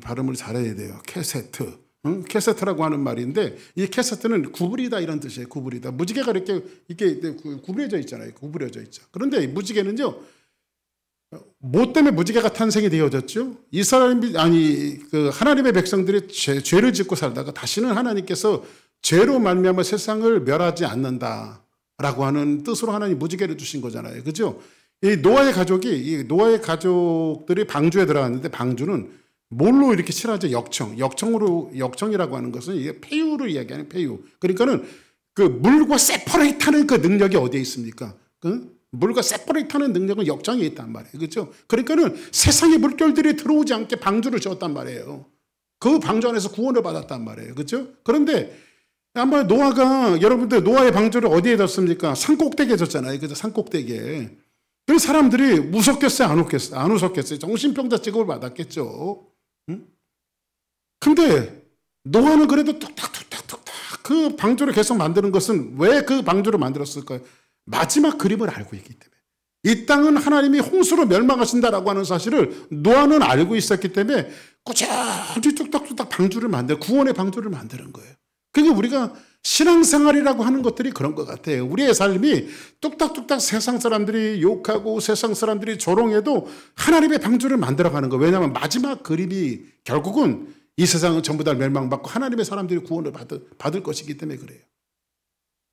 발음을 잘해야 돼요. 케세트. 캐세트라고 하는 말인데 이 캐세트는 구부리다 이런 뜻이에요. 구부리다. 무지개가 이렇게 구부려져 있잖아요. 구부려져 있죠. 그런데 무지개는요. 뭐 때문에 무지개가 탄생이 되어졌죠? 하나님의 백성들이 죄를 짓고 살다가 다시는 하나님께서 죄로 말미암아 세상을 멸하지 않는다라고 하는 뜻으로 하나님 무지개를 주신 거잖아요. 그죠? 이 노아의 가족들이 방주에 들어갔는데 방주는 뭘로 이렇게 칠하죠? 역청이라고 하는 것은 이게 폐유를 이야기하는 폐유. 그러니까는 그 물과 세퍼레이트하는 그 능력이 어디에 있습니까? 물과 세퍼레이트하는 능력은 역청에 있단 말이에요. 그렇죠? 그러니까는 세상의 물결들이 들어오지 않게 방주를 지었단 말이에요. 그 방주 안에서 구원을 받았단 말이에요. 그렇죠? 그런데 한번 여러분들 노아의 방주를 어디에 뒀습니까? 산꼭대기에 뒀잖아요. 그죠? 산꼭대기에. 그 사람들이 무섭겠어요? 안 웃었겠어요? 정신병자 취급을 받았겠죠. 근데 노아는 그래도 뚝딱뚝딱뚝딱 그 방주를 계속 만드는 것은 왜 그 방주를 만들었을까요? 마지막 그림을 알고 있기 때문에. 이 땅은 하나님이 홍수로 멸망하신다라고 하는 사실을 노아는 알고 있었기 때문에 꾸준히 뚝딱뚝딱 구원의 방주를 만드는 거예요. 그게 우리가 신앙생활이라고 하는 것들이 그런 것 같아요. 우리의 삶이 뚝딱뚝딱 세상 사람들이 욕하고 세상 사람들이 조롱해도 하나님의 방주를 만들어가는 거예요. 왜냐하면 마지막 그림이 결국은 이 세상은 전부 다 멸망받고 하나님의 사람들이 구원을 받을 것이기 때문에 그래요.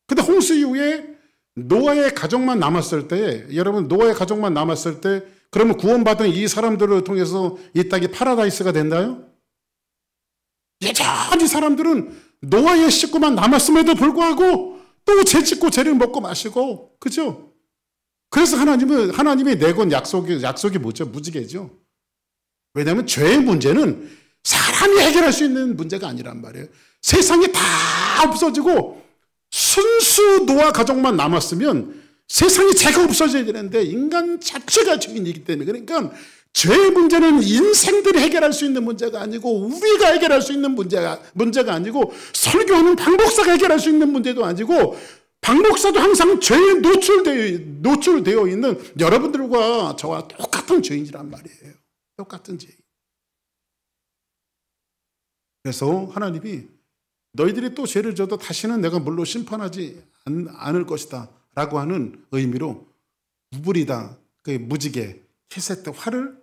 근데 홍수 이후에 노아의 가족만 남았을 때, 여러분 노아의 가족만 남았을 때 그러면 구원받은 이 사람들을 통해서 이 땅이 파라다이스가 된다요? 여전히 사람들은 노아의 식구만 남았음에도 불구하고 또 죄짓고 죄를 먹고 마시고, 그죠? 그래서 하나님이 내건 약속이 뭐죠? 무지개죠. 왜냐하면 죄의 문제는 사람이 해결할 수 있는 문제가 아니란 말이에요. 세상이 다 없어지고 순수 노아 가족만 남았으면 세상이 죄가 없어져야 되는데 인간 자체가 죄인이기 때문에, 그러니까 죄의 문제는 인생들이 해결할 수 있는 문제가 아니고 우리가 해결할 수 있는 문제가 아니고 설교하는 박 목사가 해결할 수 있는 문제도 아니고 박 목사도 항상 죄에 노출되어 있는 여러분들과 저와 똑같은 죄인이란 말이에요. 똑같은 죄인. 그래서 하나님이 너희들이 또 죄를 져도 다시는 내가 물로 심판하지 않을 것이다 라고 하는 의미로 구부리다, 그 무지개, 캐세트, 활을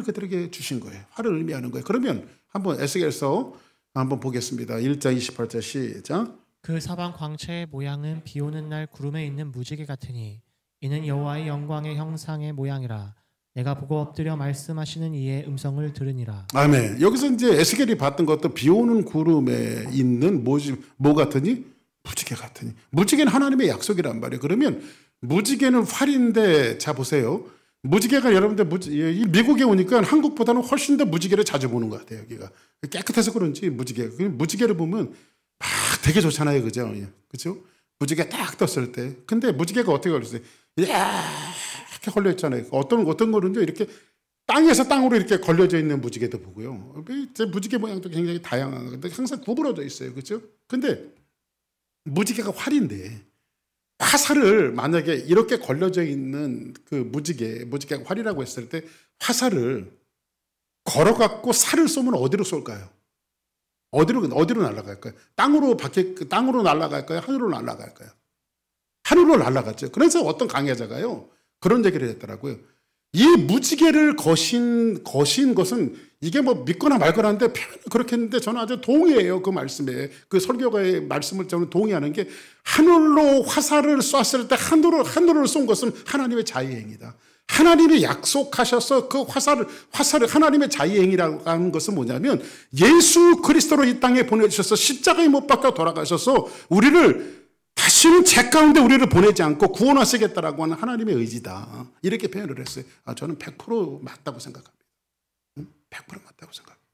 그들에게 주신 거예요. 활을 의미하는 거예요. 그러면 한번 에스겔서 한번 보겠습니다. 1장 28절 시작. 그 사방 광채의 모양은 비 오는 날 구름에 있는 무지개 같으니 이는 여호와의 영광의 형상의 모양이라. 내가 보고 엎드려 말씀하시는 이의 음성을 들으니라. 아멘. 여기서 이제 에스겔이 봤던 것도 비 오는 구름에 있는 뭐 같으니? 무지개 같으니. 무지개는 하나님의 약속이란 말이에요. 그러면 무지개는 활인데, 자 보세요. 무지개가 여러분들 미국에 오니까 한국보다는 훨씬 더 무지개를 자주 보는 것 같아요. 여기가 깨끗해서 그런지 무지개를 보면 막 되게 좋잖아요, 그죠? 그죠? 무지개 딱 떴을 때. 근데 무지개가 어떻게 걸렸어요? 이렇게 걸려 있잖아요. 어떤 거는요 이렇게 땅에서 땅으로 이렇게 걸려져 있는 무지개도 보고요. 무지개 모양도 굉장히 다양한 건데 항상 구부러져 있어요, 그죠? 근데 무지개가 활인데. 화살을 만약에 이렇게 걸려져 있는 그 무지개가 활이라고 했을 때 화살을 걸어갖고 살을 쏘면 어디로 쏠까요? 어디로 날아갈까요? 땅으로 날아갈까요? 하늘로 날아갈까요? 하늘로 날아갔죠. 그래서 어떤 강야자가요 그런 얘기를 했더라고요. 이 무지개를 거신 것은 이게 뭐 믿거나 말거나인데 표현은 그렇게 했는데 저는 아주 동의해요. 그 말씀에. 그 설교가의 말씀을 저는 동의하는 게 하늘로 화살을 쐈을 때 하늘로 쏜 것은 하나님의 자유행위다. 하나님이 약속하셔서 그 화살을 하나님의 자유행위라고 하는 것은 뭐냐면 예수 그리스도로 이 땅에 보내주셔서 십자가에 못 박혀 돌아가셔서 우리를 다시는 죄 가운데 우리를 보내지 않고 구원하시겠다라고 하는 하나님의 의지다. 이렇게 표현을 했어요. 저는 100% 맞다고 생각합니다. 100% 맞다고 생각합니다.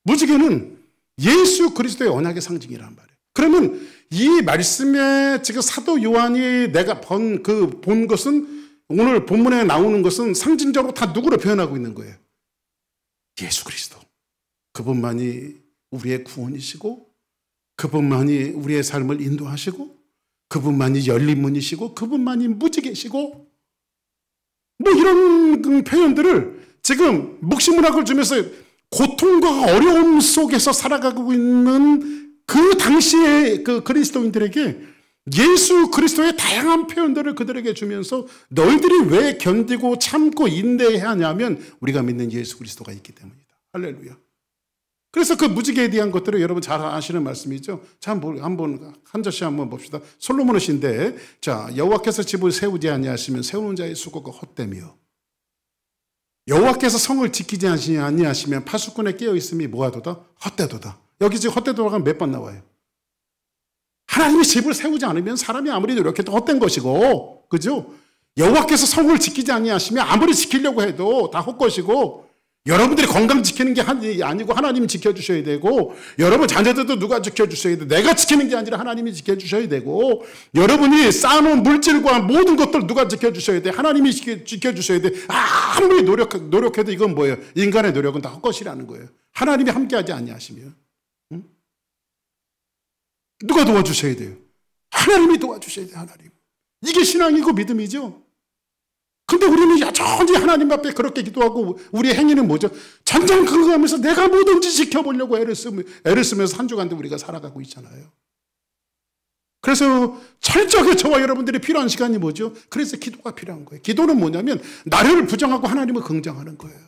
무지개는 예수 그리스도의 언약의 상징이란 말이에요. 그러면 이 말씀에 지금 사도 요한이 내가 본 것은 오늘 본문에 나오는 것은 상징적으로 다 누구를 표현하고 있는 거예요? 예수 그리스도. 그분만이 우리의 구원이시고 그분만이 우리의 삶을 인도하시고 그분만이 열린 문이시고 그분만이 무지개시고 뭐 이런 표현들을 지금 묵시문학을 주면서 고통과 어려움 속에서 살아가고 있는 그 당시의 그 그리스도인들에게 예수 그리스도의 다양한 표현들을 그들에게 주면서 너희들이 왜 견디고 참고 인내해야 하냐면 우리가 믿는 예수 그리스도가 있기 때문이다. 할렐루야. 그래서 그 무지개에 대한 것들을 여러분 잘 아시는 말씀이죠. 자, 한번 한 절씩 한번 봅시다. 솔로몬의 시인데, 자, 여호와께서 집을 세우지 아니하시면 세우는 자의 수고가 헛되며 여호와께서 성을 지키지 아니하시면 파수꾼에 깨어 있음이 뭐하도다? 헛되도다. 여기 지금 헛되도다가 몇 번 나와요? 하나님이 집을 세우지 않으면 사람이 아무리 노력해도 헛된 것이고, 그죠? 여호와께서 성을 지키지 아니하시면 아무리 지키려고 해도 다 헛것이고, 여러분들이 건강 지키는 게 아니고 하나님이 지켜주셔야 되고, 여러분 자녀들도 누가 지켜주셔야 돼. 내가 지키는 게 아니라 하나님이 지켜주셔야 되고, 여러분이 쌓아놓은 물질과 모든 것들 누가 지켜주셔야 돼. 하나님이 지켜주셔야 돼. 아무리 노력해도 이건 뭐예요? 인간의 노력은 다 헛것이라는 거예요. 하나님이 함께하지 아니하시면. 응? 누가 도와주셔야 돼요? 하나님이 도와주셔야 돼요. 하나님. 이게 신앙이고 믿음이죠. 근데 우리는 여전히 하나님 앞에 그렇게 기도하고 우리의 행위는 뭐죠? 전장 근거하면서 내가 뭐든지 지켜보려고 애를 쓰면서 한 주간도 우리가 살아가고 있잖아요. 그래서 철저하게 저와 여러분들이 필요한 시간이 뭐죠? 그래서 기도가 필요한 거예요. 기도는 뭐냐면 나를 부정하고 하나님을 긍정하는 거예요.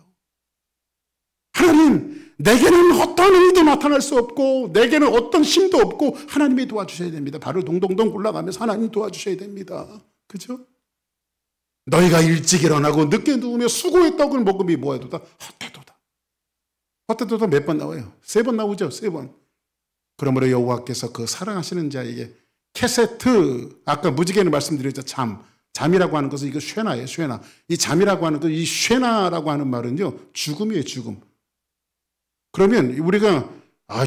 하나님, 내게는 어떤 일도 나타날 수 없고 내게는 어떤 힘도 없고 하나님이 도와주셔야 됩니다. 발을 동동동 굴러가면서 하나님 도와주셔야 됩니다. 그죠? 너희가 일찍 일어나고 늦게 누우며 수고의 떡을 먹음이 뭐하도다? 헛되도다. 헛되도다 몇 번 나와요? 3번 나오죠? 3번. 그러므로 여호와께서 그 사랑하시는 자에게 케세트, 아까 무지개는 말씀드렸죠. 잠이라고 하는 것은 이거 쉐나예요. 쉐나. 이 잠이라고 하는 것, 이 쉐나라고 하는 말은요, 죽음이에요. 죽음. 그러면 우리가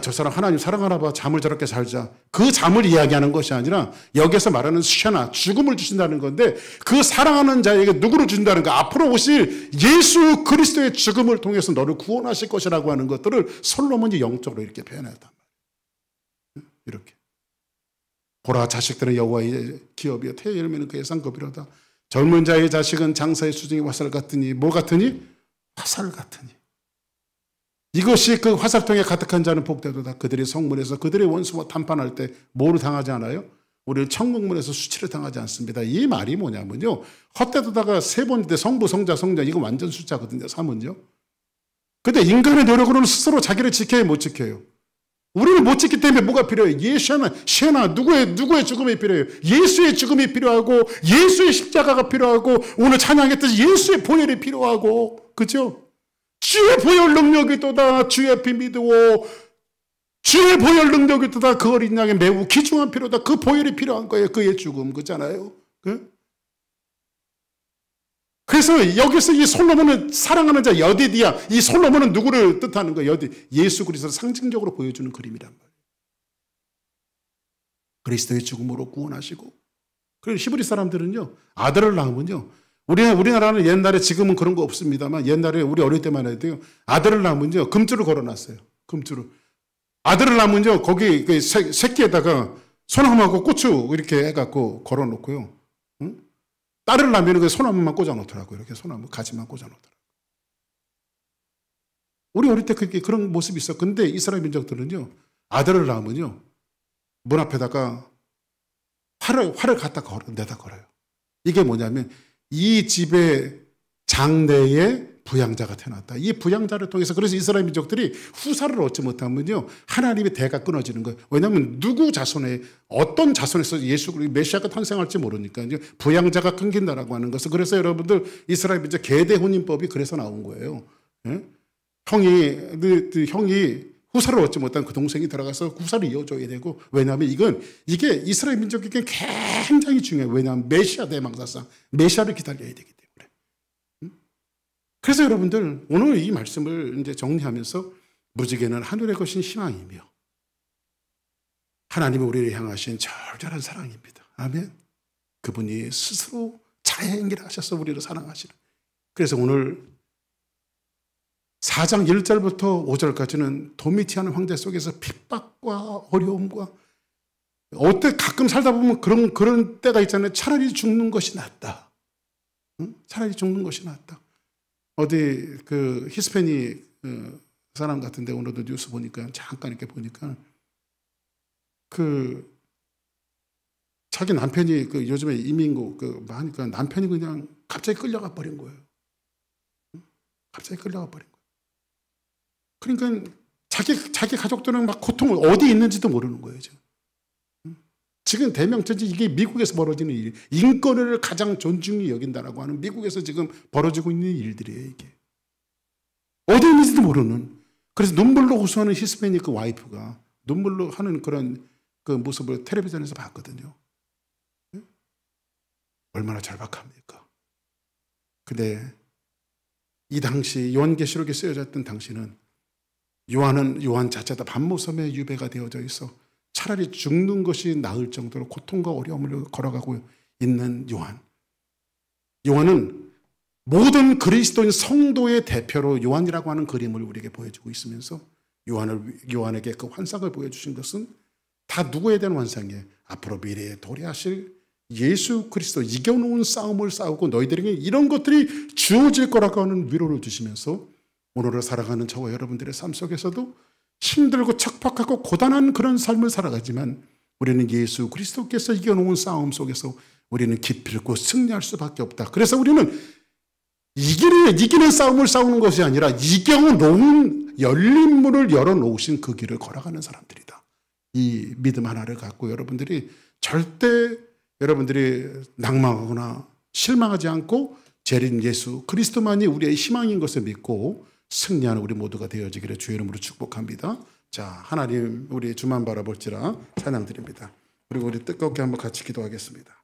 저 사람 하나님 사랑하나 봐. 잠을 저렇게 잘 자. 그 잠을 이야기하는 것이 아니라 여기서 말하는 쉐나, 죽음을 주신다는 건데 그 사랑하는 자에게 누구를 준다는 거? 앞으로 오실 예수 그리스도의 죽음을 통해서 너를 구원하실 것이라고 하는 것들을 솔로몬이 영적으로 이렇게 표현했단 말이에요. 이렇게. 보라, 자식들은 여호와의 기업이요 태의 열매는 그의 상급이로다. 젊은 자의 자식은 장사의 수중의 화살 같으니 뭐 같으니? 화살 같으니. 이것이 그 화살통에 가득한 자는 복되도다. 그들의 성문에서 그들의 원수와談판할 때 뭐를 당하지 않아요? 우리는 천국문에서 수치를 당하지 않습니다. 이 말이 뭐냐면요, 헛되도다가 3번인데 성부, 성자, 성자, 이거 완전 숫자거든요. 3은요. 근데 인간의 노력으로는 스스로 자기를 지켜야 못 지켜요. 우리는 못 지키기 때문에 뭐가 필요해요? 쉐나, 누구의 죽음이 필요해요? 예수의 죽음이 필요하고 예수의 십자가가 필요하고 오늘 찬양했듯이 예수의 보혈이 필요하고, 그죠? 주의 보혈 능력이 또다. 주의 피 믿으오. 주의 보혈 능력이 또다. 그 어린 양의 매우 귀중한 필요다. 그 보혈이 필요한 거예요. 그의 죽음. 그렇잖아요. 그래서 여기서 이 솔로몬은 사랑하는 자 여디디야. 이 솔로몬은 누구를 뜻하는 거예요? 예수 그리스도를 상징적으로 보여주는 그림이란 말이에요. 그리스도의 죽음으로 구원하시고. 그리고 히브리 사람들은요, 아들을 낳으면요, 우리나라는 옛날에, 지금은 그런 거 없습니다만 옛날에 우리 어릴 때만 해도요, 아들을 낳으면요 금줄을 걸어놨어요. 금줄을. 아들을 낳으면요 거기 그 새끼에다가 소나무하고 고추 이렇게 해갖고 걸어놓고요. 응? 딸을 낳으면 그 소나무만 꽂아놓더라고요. 이렇게 소나무 가지만 꽂아놓더라고요. 우리 어릴 때 그런 모습이 있어. 근데 이스라엘 민족들은요, 아들을 낳으면요 문 앞에다가 활을 갖다 내다 걸어요. 이게 뭐냐면 이 집의 장래에 부양자가 태어났다. 이 부양자를 통해서, 그래서 이스라엘 민족들이 후사를 얻지 못하면요 하나님의 대가 끊어지는 거예요. 왜냐하면 누구 자손에, 어떤 자손에서 예수 그리스도 메시아가 탄생할지 모르니까요. 부양자가 끊긴다라고 하는 것은, 그래서 여러분들 이스라엘 민족 계대 혼인법이 그래서 나온 거예요. 예? 형이 후사를 얻지 못한 그 동생이 들어가서 후사를 이어줘야 되고, 왜냐하면 이게 이스라엘 민족에게 굉장히 중요해요. 왜냐하면 메시아 대망사상, 메시아를 기다려야 되기 때문에. 그래서 여러분들 오늘 이 말씀을 이제 정리하면서, 무지개는 하늘의 것인 희망이며 하나님이 우리를 향하신 절절한 사랑입니다. 아멘. 그분이 스스로 자행기를 하셔서 우리를 사랑하시는. 그래서 오늘 4장 1절부터 5절까지는 도미티안 황제 속에서 핍박과 어려움과, 가끔 살다 보면 그런 때가 있잖아요. 차라리 죽는 것이 낫다. 응? 차라리 죽는 것이 낫다. 어디 그 히스패닉 그 사람 같은데 오늘도 뉴스 보니까 잠깐 이렇게 보니까 자기 남편이 요즘에 이민국 하니까 남편이 그냥 갑자기 끌려가 버린 거예요. 갑자기 끌려가 버린 거예요. 그러니까 자기 가족들은 막 고통을 어디 있는지도 모르는 거예요. 지금 대명천지 이게 미국에서 벌어지는 일, 인권을 가장 존중히 여긴다라고 하는 미국에서 지금 벌어지고 있는 일들이에요. 이게 어디 있는지도 모르는. 그래서 눈물로 호소하는 히스패닉 와이프가 눈물로 하는 그런 모습을 텔레비전에서 봤거든요. 얼마나 절박합니까? 근데 이 당시 요한계시록에 쓰여졌던 당시는 요한 자체도 반모섬에 유배가 되어져 있어 차라리 죽는 것이 나을 정도로 고통과 어려움을 걸어가고 있는 요한은 모든 그리스도인 성도의 대표로 요한이라고 하는 그림을 우리에게 보여주고 있으면서 요한에게 그 환상을 보여주신 것은 다 누구에 대한 환상이에요? 앞으로 미래에 도래하실 예수 그리스도 이겨놓은 싸움을 싸우고 너희들에게 이런 것들이 주어질 거라고 하는 위로를 주시면서 오늘을 살아가는 저와 여러분들의 삶 속에서도 힘들고 척박하고 고단한 그런 삶을 살아가지만 우리는 예수 그리스도께서 이겨놓은 싸움 속에서 우리는 기필코 승리할 수밖에 없다. 그래서 우리는 이기는 싸움을 싸우는 것이 아니라 이겨놓은 열린 문을 열어놓으신 그 길을 걸어가는 사람들이다. 이 믿음 하나를 갖고 여러분들이 절대 여러분들이 낭망하거나 실망하지 않고 재림 예수 그리스도만이 우리의 희망인 것을 믿고 승리하는 우리 모두가 되어지기를 주의 이름으로 축복합니다. 자, 하나님 우리 주만 바라볼지라 찬양드립니다. 그리고 우리 뜨겁게 한번 같이 기도하겠습니다.